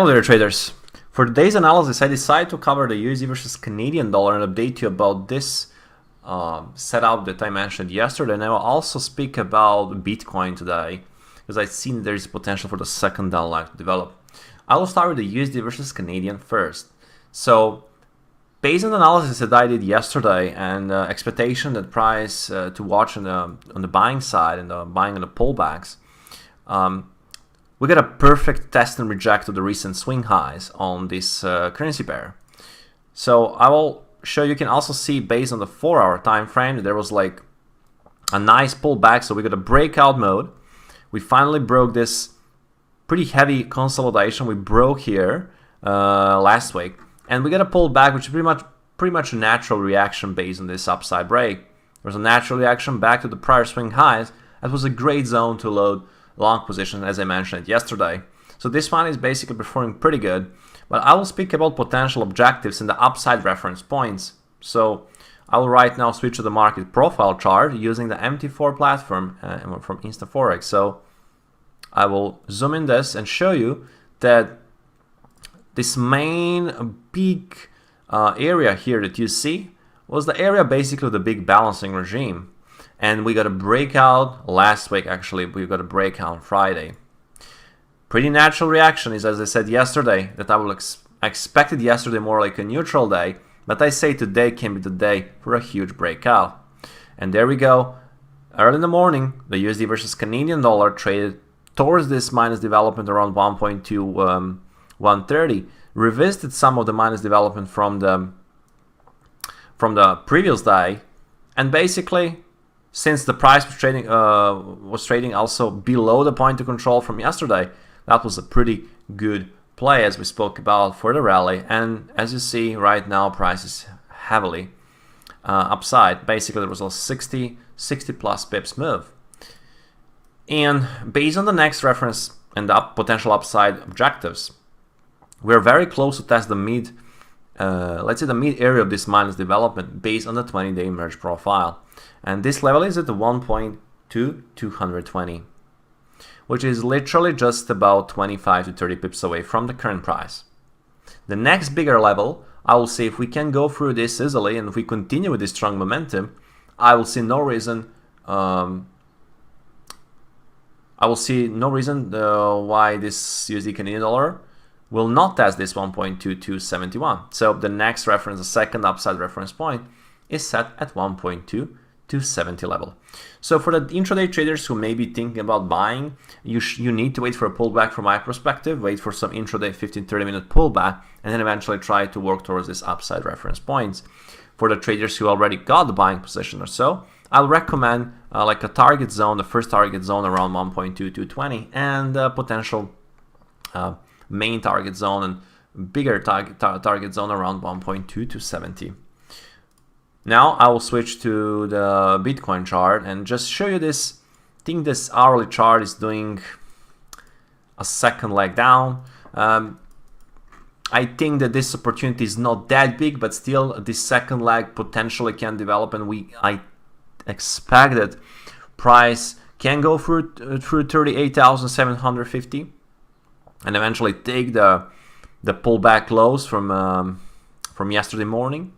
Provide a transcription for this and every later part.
Hello there, traders. For today's analysis, I decided to cover the USD versus Canadian dollar and update you about this setup that I mentioned yesterday. And I will also speak about Bitcoin today because I've seen there's potential for the second down leg to develop. I will start with the USD versus Canadian first. So, based on the analysis that I did yesterday and expectation that price to watch on the buying side and the buying on the pullbacks, we got a perfect test and reject of the recent swing highs on this currency pair. So I will show you can also see based on the 4-hour time frame that there was like a nice pullback. So we got a breakout mode. We finally broke this pretty heavy consolidation. We broke here last week, and we got a pullback, which is pretty much a natural reaction based on this upside break. There was a natural reaction back to the prior swing highs. That was a great zone to load long position, as I mentioned yesterday. So this one is basically performing pretty good, but I will speak about potential objectives and the upside reference points. So I will right now switch to the market profile chart using the MT4 platform from InstaForex. So I will zoom in this and show you that this main big area here that you see was the area basically of the big balancing regime. And we got a breakout last week. Actually, we got a breakout on Friday. Pretty natural reaction is, as I said yesterday, that I will expected yesterday more like a neutral day, but I say today can be the day for a huge breakout. And there we go. Early in the morning, the USD versus Canadian dollar traded towards this minus development around 1.2 130. Revisited some of the minus development from the previous day, and basically, since the price was trading also below the point of control from yesterday, that was a pretty good play as we spoke about for the rally. And as you see right now, price is heavily upside. Basically, there was a 60 plus pips move. And based on the next reference and the potential upside objectives, we're very close to test the mid, let's say the mid area of this minus development based on the 20-day merge profile. And this level is at the 1.2220, which is literally just about 25 to 30 pips away from the current price. The next bigger level, I will see if we can go through this easily, and if we continue with this strong momentum, I will see no reason why this USD Canadian dollar will not test this 1.2271. So the next reference, the second upside reference point, is set at 1.2270 level. So for the intraday traders who may be thinking about buying, you need to wait for a pullback from my perspective, wait for some intraday 15-30 minute pullback, and then eventually try to work towards this upside reference points. For the traders who already got the buying position or so, I'll recommend like a target zone, the first target zone around 1.2220, and potential main target zone and bigger target zone around 1.2270. Now I will switch to the Bitcoin chart and just show you this. I think this hourly chart is doing a second leg down. I think that this opportunity is not that big, but still this second leg potentially can develop, and I expect that price can go through 38,750 and eventually take the pullback lows from yesterday morning.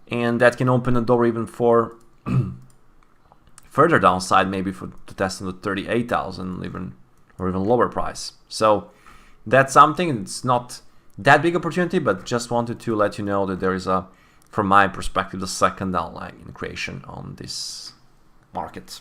And that can open the door even for further downside, maybe to test on the 38,000 or even lower price. So that's something. It's not that big opportunity, but just wanted to let you know that there is from my perspective, the second down leg in creation on this market.